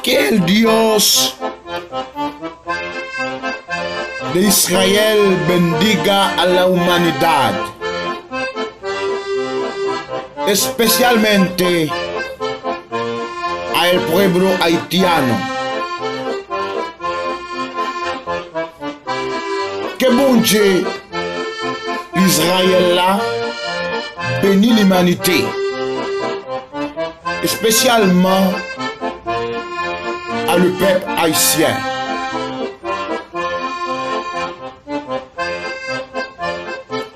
que el Dios de Israel bendiga a la humanidad, especialmente al pueblo haitiano. Que bon Dieu Israël là bénit l'humanité, spécialement à le peuple haïtien.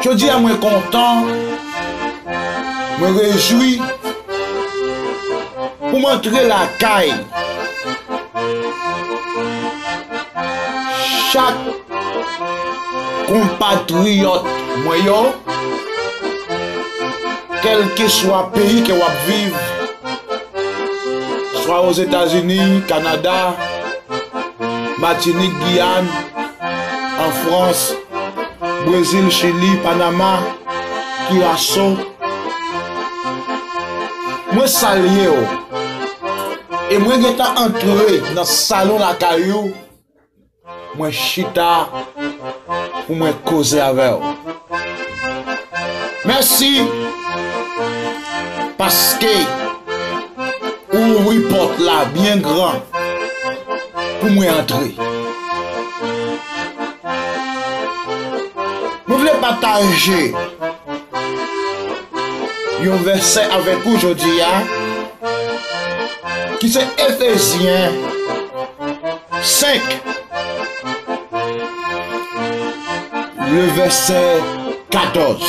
Je dis à moi content, me réjouis pour montrer la caille. Chaque compatriote moyen, quel que soit le pays que vous vivez, soit aux États-Unis, Canada, Martinique, Guyane, en France, Brésil, Chili, Panama, Curaçao. Moi salue et moi j'étais entré dans le salon la caillou, moi chita pour moi causer avec vous. Merci parce que ouvri porte là bien grand pour moi entrer. Je voulais partager un verset avec vous aujourd'hui qui c'est Éphésiens 5, le verset 14.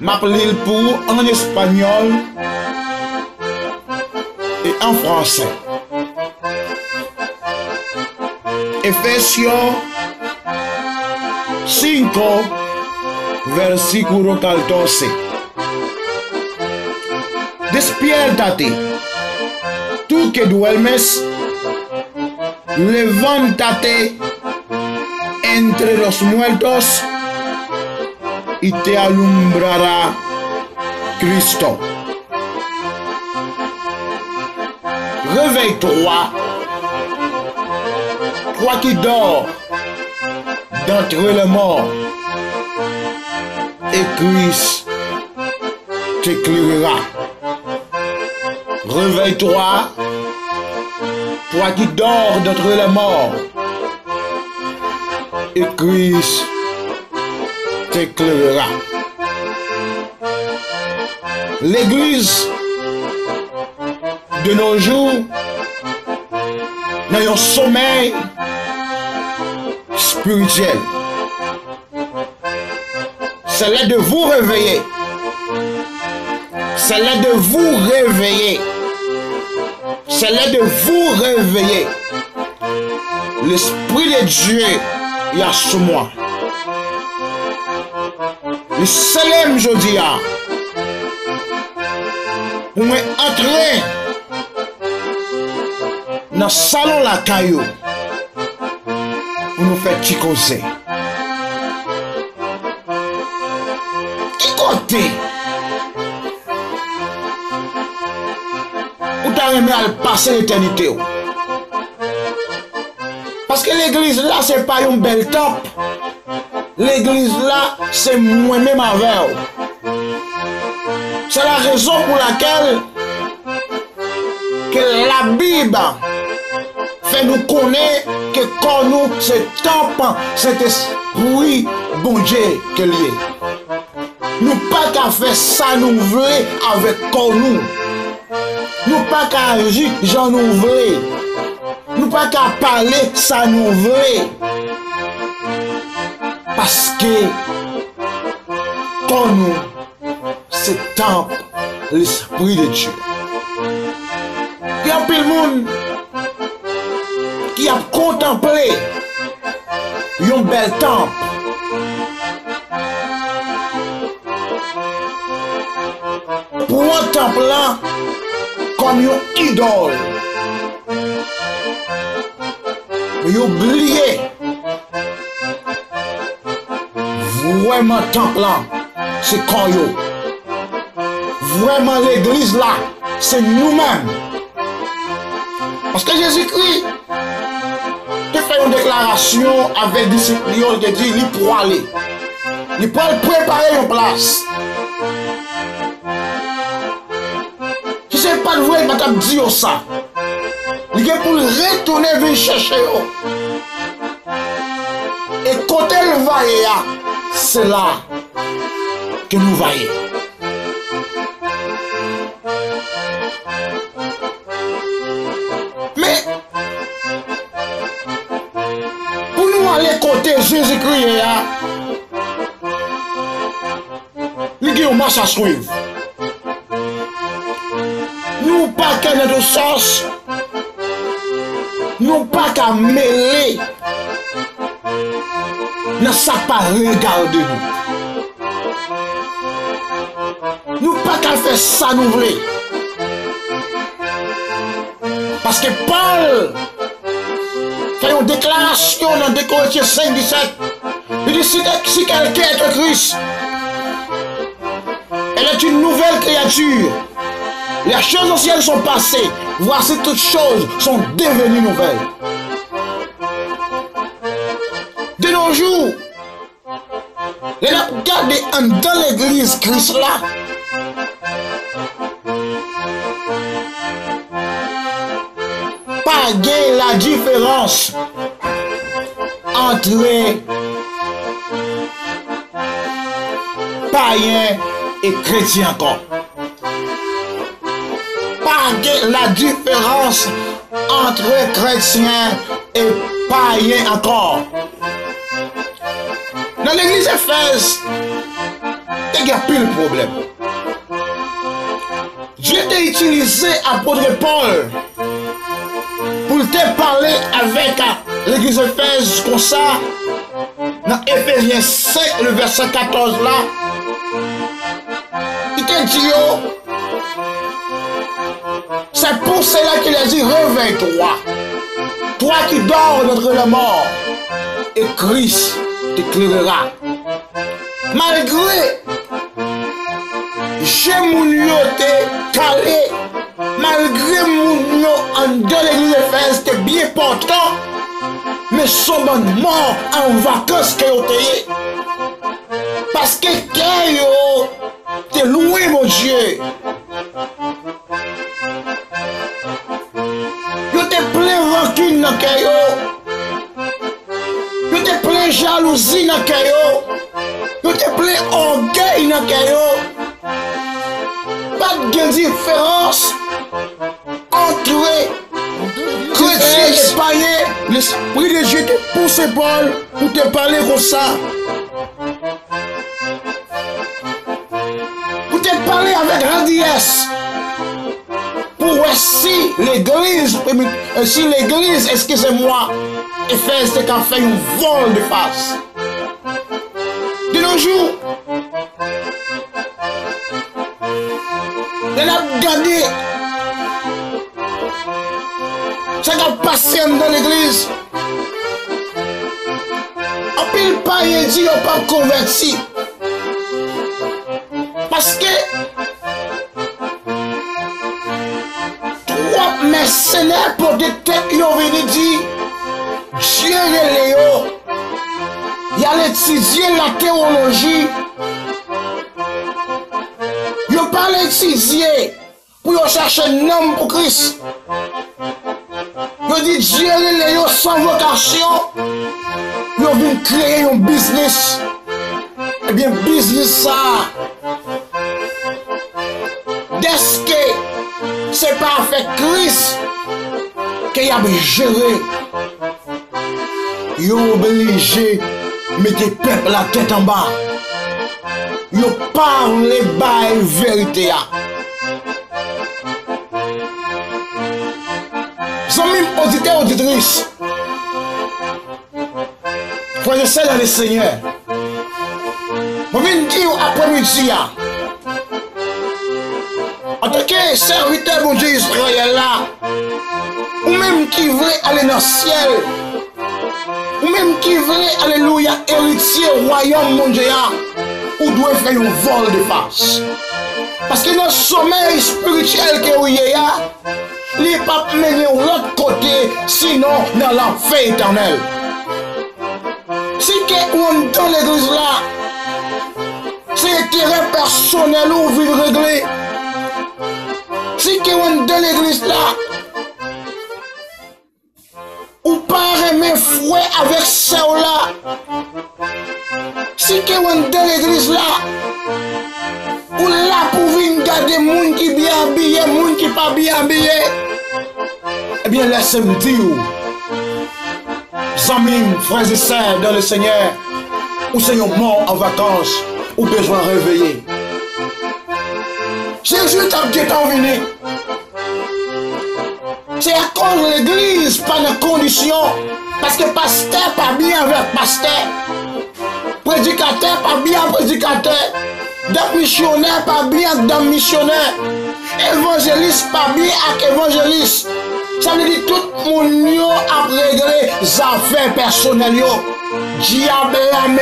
M'appelle pour en espagnol et en français. Efesios 5, versículo 14. Despiértate, tú que duermes, levántate entre los muertos y te alumbrará Cristo. Réveille-toi, toi qui dors d'entre les morts, et Christ t'éclairera. Réveille-toi, toi qui dors d'entre les morts, et Christ t'éclairera. L'église de nos jours dans un sommeil spirituel. C'est l'heure de vous réveiller. C'est l'heure de vous réveiller. C'est l'heure de vous réveiller. L'Esprit de Dieu il y a sur moi. Le Salem aujourd'hui pour entrer dans le salon la caillou pour nous faire petit conseil. Qui côté où t'as aimé à passer l'éternité? Parce que l'église là c'est pas un bel temple. L'église là c'est moi-même avec. C'est la raison pour laquelle que la Bible fait nous connaître que quand nous c'est temple, cet esprit bon Dieu que lié. Nous pas qu'à faire ça nous voulons avec quand nous pas qu'à agir j'en nous voulons. Nous pas qu'à parler ça nous voulons. Parce que quand nous c'est temple l'esprit de Dieu. Il y a plein de monde qui a contemplé un bel temple. Pour un temple là comme une idole. Mais oubliez vraiment temple là c'est quand yo. Vraiment l'église là c'est nous-mêmes. Parce que Jésus-Christ te fait une déclaration avec les disciples, il te dit, il pour aller. Il pour préparer une place. Si ce n'est pas vrai, il va te dire ça. Il est pour retourner venir chercher. Et quand elle va, c'est là que nous voyons. Mais pour nous aller côté Jésus-Christ, il y a une marche à suivre. Nous pas qu'à notre sens, nous pas qu'à mêler. Ne ça pas regarder nous. Nous pas qu'à faire ça nous voulons. Parce que Paul fait une déclaration dans 2 Corinthiens 5:17. Il dit si quelqu'un est en Christ, elle est une nouvelle créature. Les choses anciennes sont passées. Voici toutes choses sont devenues nouvelles. De nos jours, regardez dans l'église Christ là. Pas gain la différence entre païens et chrétiens encore. Pas gain la différence entre chrétiens et païens encore. Dans l'église Éphèse, il y a plus de problème. Dieu t'a utilisé apôtre Paul pour te parler avec l'église Éphèse comme ça. Dans Éphésiens 5, le verset 14 là, il t'a dit, c'est pour cela qu'il a dit, réveille-toi. Toi qui dors d'entre la mort, et Christ t'éclairera. Malgré j'ai mon yoté calé, malgré mon yo en de l'église Éphèse t'es bien portant, mais son bon mort en vacances que yoté. Parce que yo t'es loué mon Dieu. Yo t'es plein rancune dans yo. Yo t'es plein jalousie dans yo. Yo t'es plein orgueil dans yo. Pas de différence entre chrétiens et païens. L'esprit de Dieu te pousse Paul pour te parler comme ça. Pour te parler avec radiesse. Pour si l'église, excusez-moi, Éphèse te qu'a fait un vol de face. De nos jours, elle a gardé ça qui a passé dans l'église. En pile païen dit qu'il n'a pas converti. Parce que trois mercenaires pour des têtes qui ont venu dire Dieu et Léo, il a étudié la théologie. Il n'a pas étudié pour chercher un homme pour Christ. Il dit Dieu et Léo sans vocation. Il vient créer un business. Eh bien, business ça. Dès que c'est pas avec Christ qu'il a géré. Il est obligé de mettre le peuple la tête en bas. Il parle la vérité. Amis auditeurs, auditrices, frères et sœurs dans le Seigneur, je viens de dire après-midi, en tant que serviteur de Dieu Israël là, ou même qui veut aller dans le ciel, ou même qui veut, alléluia, héritier royaume mondial, ou doit faire un vol de face. Parce que dans le sommeil spirituel que vous avez, il n'est pas mené de l'autre côté, sinon dans l'enfer éternel. Si on est dans l'église là, c'est intérêt personnel ou vous régler. Si on est dans l'église là, ou pas aimer fouet avec ça là. Si on est dans l'église là, ou là pour venir garder moun qui bien habillé, moun qui pas bien habillé, eh bien laissez-moi dire, amis, frères et sœurs dans le Seigneur, ou c'est un mort en vacances, ou besoin de réveiller. Jésus t'a dit t'en venir. C'est à cause de l'église, pas de condition. Parce que pasteur pas bien avec pasteur. Prédicateur pas bien prédicateur. Dame missionnaire pas bien avec dame missionnaire. Évangéliste pas bien avec évangéliste. Ça veut dire tout le monde a réglé les affaires personnelles. Diable a mis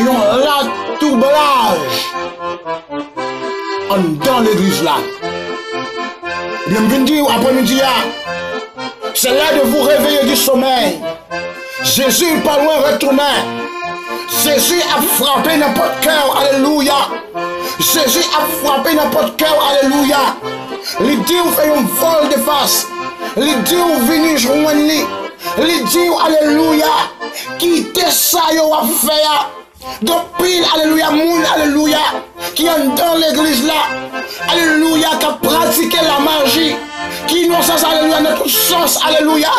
un latoublage dans l'église là. Bienvenue après-midi. C'est là de vous réveiller du sommeil. Jésus pas loin retourner. Jésus a frappé n'importe cœur. Alléluia. Jésus a frappé n'importe cœur. Alléluia. Il dit vous faites un vol de face. Il dit vous venez joindre. Il dit alléluia. Quittez ça yo a faire. De pile, alléluia, moun, alléluia, qui est dans l'église là, alléluia, qui a pratiqué la magie, qui non sens, alléluia, dans tout sens, alléluia,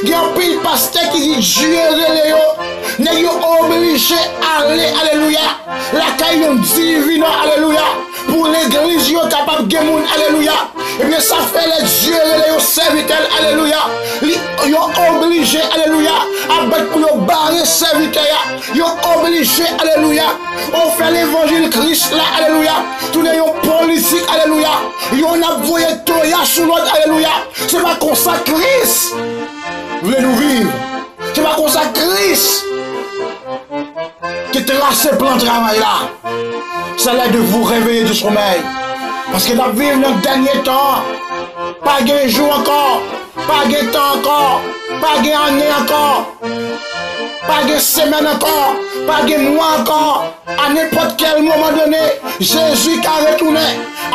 qui a pile pasteur qui dit Dieu Léo, n'est obligé à aller, alléluia, la caille divine, alléluia, pour l'église, yo capable de moun, alléluia, et bien ça fait les dieux Léo serviteurs, alléluia, yo obligé, alléluia, à battre pour le barrer serviteurs, yo obligé, alléluia, on fait l'évangile Christ là, alléluia, tous les politiques, alléluia, on a voyé Toya sous l'autre, alléluia, c'est pas comme ça Christ voulez nous vivre, c'est pas comme ça Christ qui trace ce plan de travail là, c'est là de vous réveiller du sommeil, parce que nous vivons dans le dernier temps, pas de jour encore, pas de temps encore, pas d'année encore, pas de semaine encore, pas de mois encore, à n'importe quel moment donné, Jésus qui a retourné,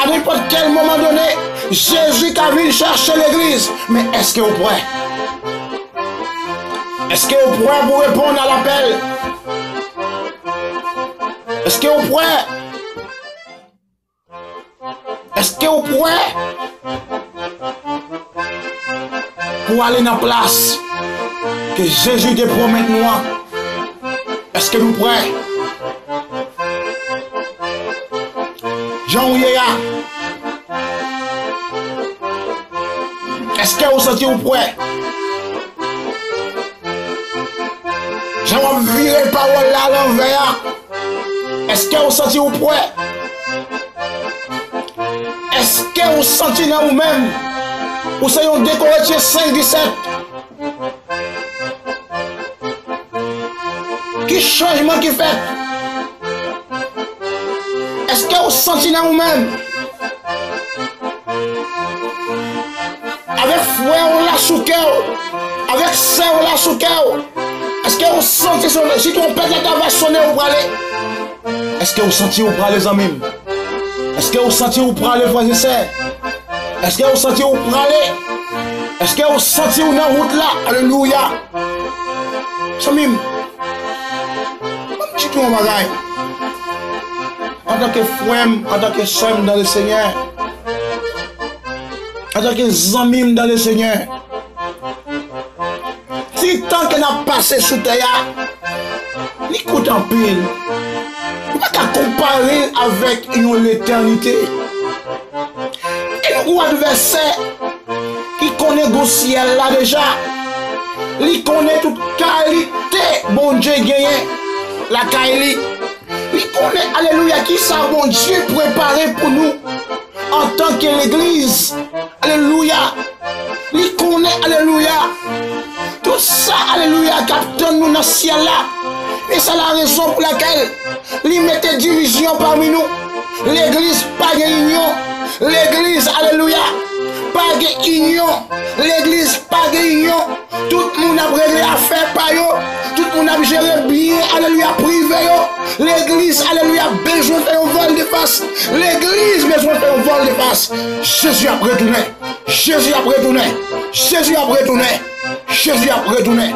à n'importe quel moment donné, Jésus qui a venu chercher l'église. Mais est-ce que vous pourrez? Est-ce que vous pourrez vous répondre à l'appel? Est-ce que vous pourrez? Est-ce que vous pourrez? Pour aller dans la place que Jésus te promet nous. Est-ce que nous prêts? Jean-Ouéa. Est-ce que vous sentez vous prêts? Jean virer parole là à l'envers. Est-ce que vous sentez vous prêts? Est-ce que vous sentez dans vous-même? Ou c'est un décorateur 5-17? Quel changement qui fait? Est-ce que vous sentez dans vous-même? Avec fouet on l'a sous cœur, avec ça on l'a sous cœur. Est-ce que vous sentez si on pète la table va sonner ou aller? Est-ce que vous sentez ou les amis? Est-ce que vous sentez ou les frères et sœurs? Est-ce que vous sentez où pour aller? Est-ce que vous sentez où dans la route là? Alléluia. Samim. Un petit peu en bagaille. En tant que frère, en tant que soeur dans le Seigneur. En tant que amis dans le Seigneur. Si tant qu'on a passé sous terre, l'écoute en pile. On ne peut pas comparer avec l'éternité. Et nous avons un verset qui connaît le ciel là déjà. Il connaît toute qualité, bon Dieu gagné, la qualité. Il connaît, alléluia, qui ça, bon Dieu préparé pour nous en tant que l'église. Alléluia. Il connaît, alléluia. Tout ça, alléluia, capte nous dans le ciel là. Et c'est la raison pour laquelle il mettait division parmi nous. L'église pas de union. L'église, alléluia, pas de union. L'église pas de union. Tout le monde a réglé affaire par eux. Tout le monde a géré bien, alléluia, privé. L'église, alléluia, besoin de faire un vol de face. L'église besoin de faire un vol de face. Jésus a retourné. Jésus a retourné. Jésus a retourné. Jésus a retourné.